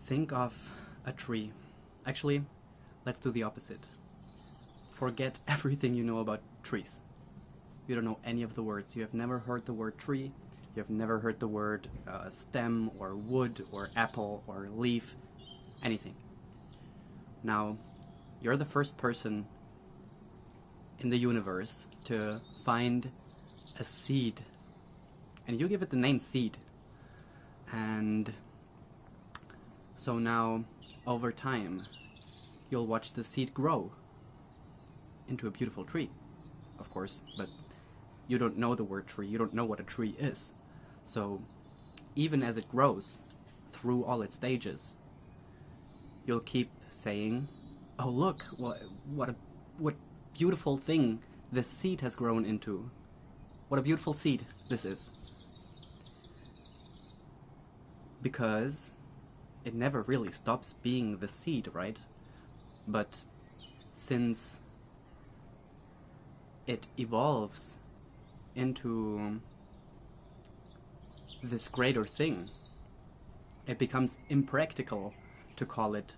Think of a tree. Actually, let's do the opposite. Forget everything you know about trees. You don't know any of the words. You have never heard the word tree. You have never heard the word stem or wood or apple or leaf, anything. Now, you're the first person in the universe to find a seed, and you give it the name seed. And so now, over time, you'll watch the seed grow into a beautiful tree, of course, but you don't know the word tree, you don't know what a tree is. So even as it grows through all its stages, you'll keep saying, oh look, what beautiful thing this seed has grown into. What a beautiful seed this is. Because it never really stops being the seed, right? But since it evolves into this greater thing, it becomes impractical to call it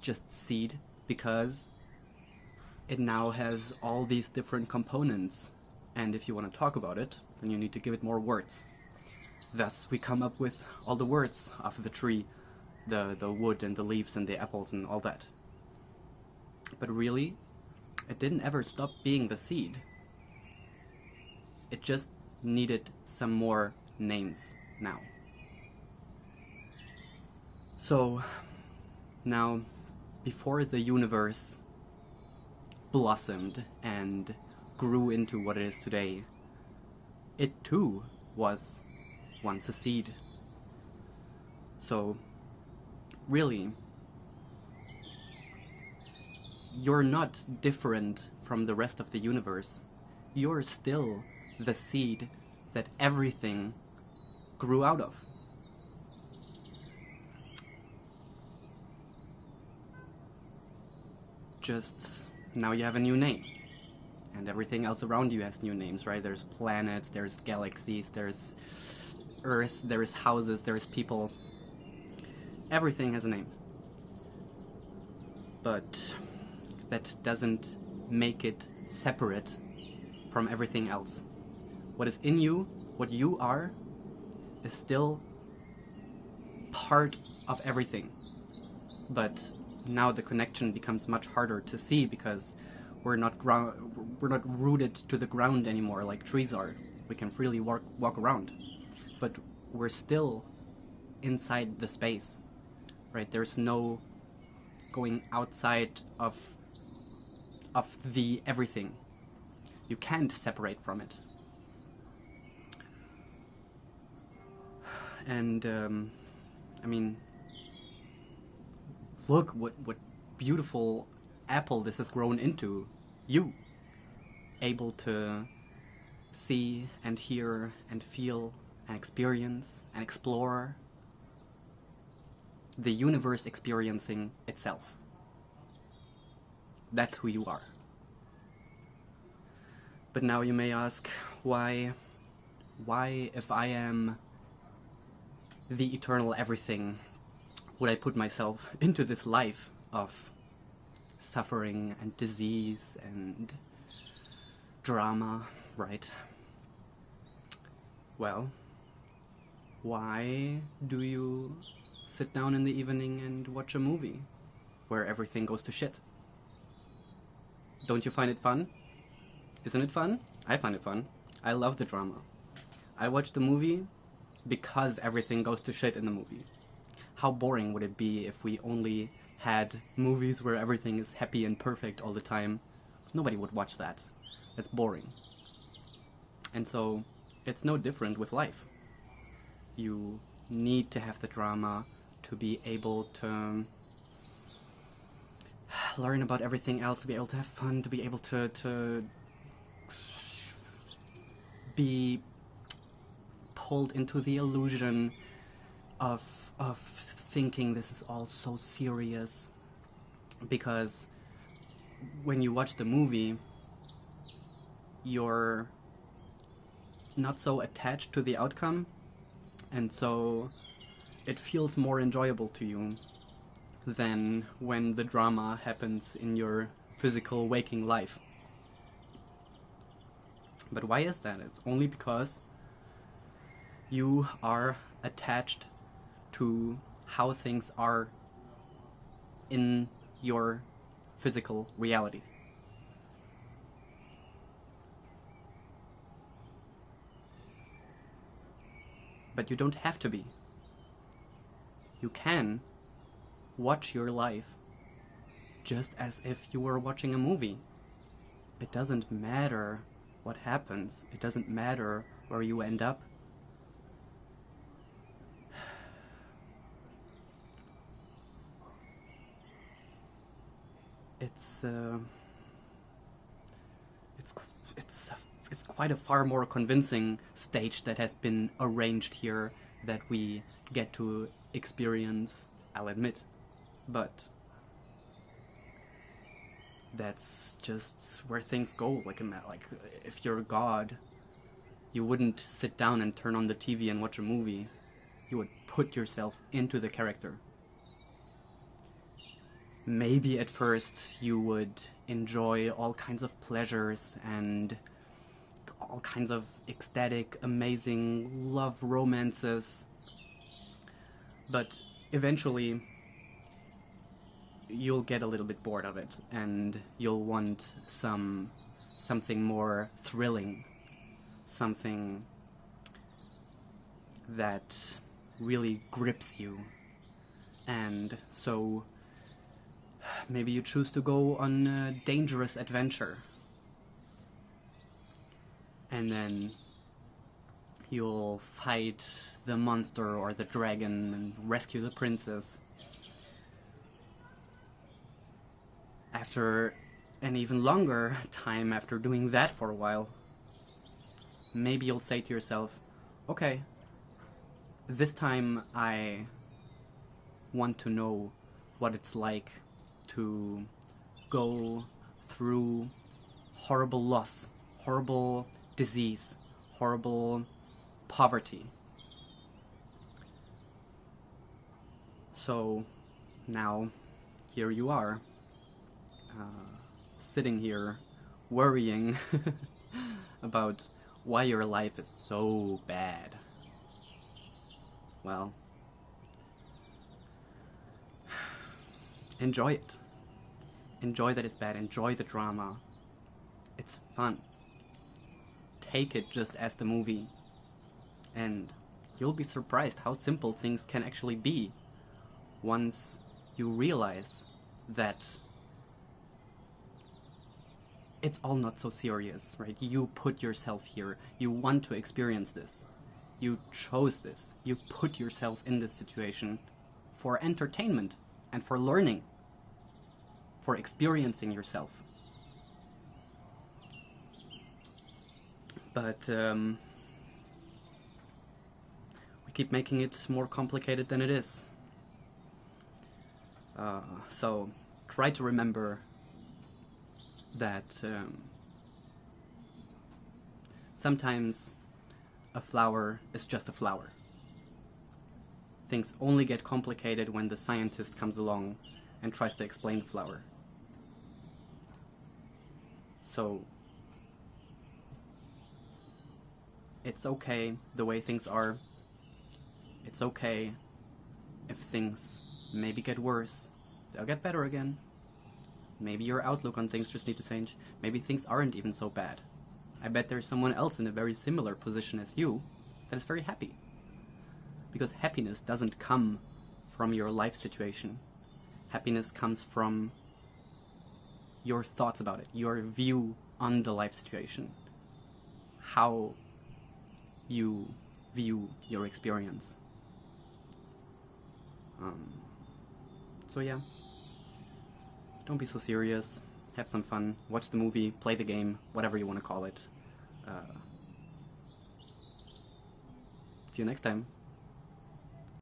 just seed, because it now has all these different components, and if you want to talk about it, then you need to give it more words. Thus we come up with all the words of the tree, the wood and the leaves and the apples and all that. But really, it didn't ever stop being the seed. It just needed some more names now. So now, before the universe blossomed and grew into what it is today, it too was once a seed. So really, you're not different from the rest of the universe. You're still the seed that everything grew out of. Just now you have a new name, and everything else around you has new names, right? There's planets, there's galaxies, there's Earth, there's houses, there's people. Everything has a name. But that doesn't make it separate from everything else. What is in you, what you are, is still part of everything. But now the connection becomes much harder to see, because we're not rooted to the ground anymore like trees are. We can freely walk around, but we're still inside the space, right? There's no going outside of the everything. You can't separate from it. And I mean, look what beautiful apple this has grown into. You, able to see and hear and feel and experience and explore the universe experiencing itself. That's who you are. But now you may ask, why if I am the eternal everything, would I put myself into this life of suffering and disease and drama, right? Well, why do you sit down in the evening and watch a movie where everything goes to shit? Don't you find it fun? Isn't it fun? I find it fun. I love the drama. I watch the movie because everything goes to shit in the movie. How boring would it be if we only had movies where everything is happy and perfect all the time? Nobody would watch that. That's boring. And so, it's no different with life. You need to have the drama to be able to learn about everything else, to be able to have fun, to be able to be pulled into the illusion of thinking this is all so serious. Because when you watch the movie, you're not so attached to the outcome, and so it feels more enjoyable to you than when the drama happens in your physical waking life. But why is that? It's only because you are attached to how things are in your physical reality. But you don't have to be. You can watch your life just as if you were watching a movie. It doesn't matter what happens. It doesn't matter where you end up. It's quite a far more convincing stage that has been arranged here that we get to experience, I'll admit. But that's just where things go. Like if you're God, you wouldn't sit down and turn on the TV and watch a movie. You would put yourself into the character. Maybe at first you would enjoy all kinds of pleasures and all kinds of ecstatic, amazing love romances. But eventually you'll get a little bit bored of it and you'll want something more thrilling, something that really grips you. And so maybe you choose to go on a dangerous adventure. And then you'll fight the monster or the dragon and rescue the princess. After an even longer time after doing that for a while, maybe you'll say to yourself, okay, this time I want to know what it's like to go through horrible loss, horrible disease, horrible poverty. So now here you are, sitting here worrying about why your life is so bad. Well, enjoy it. Enjoy that it's bad. Enjoy the drama. It's fun. Take it just as the movie. And you'll be surprised how simple things can actually be once you realize that it's all not so serious, right? You put yourself here. You want to experience this. You chose this. You put yourself in this situation for entertainment and for learning, for experiencing yourself. But we keep making it more complicated than it is. So try to remember that sometimes a flower is just a flower. Things only get complicated when the scientist comes along and tries to explain the flower. So it's okay the way things are. It's okay if things maybe get worse. They'll get better again. Maybe your outlook on things just need to change. Maybe things aren't even so bad. I bet there's someone else in a very similar position as you that is very happy. Because happiness doesn't come from your life situation. Happiness comes from your thoughts about it, your view on the life situation, how you view your experience. So yeah, don't be so serious, have some fun, watch the movie, play the game, whatever you want to call it. See you next time.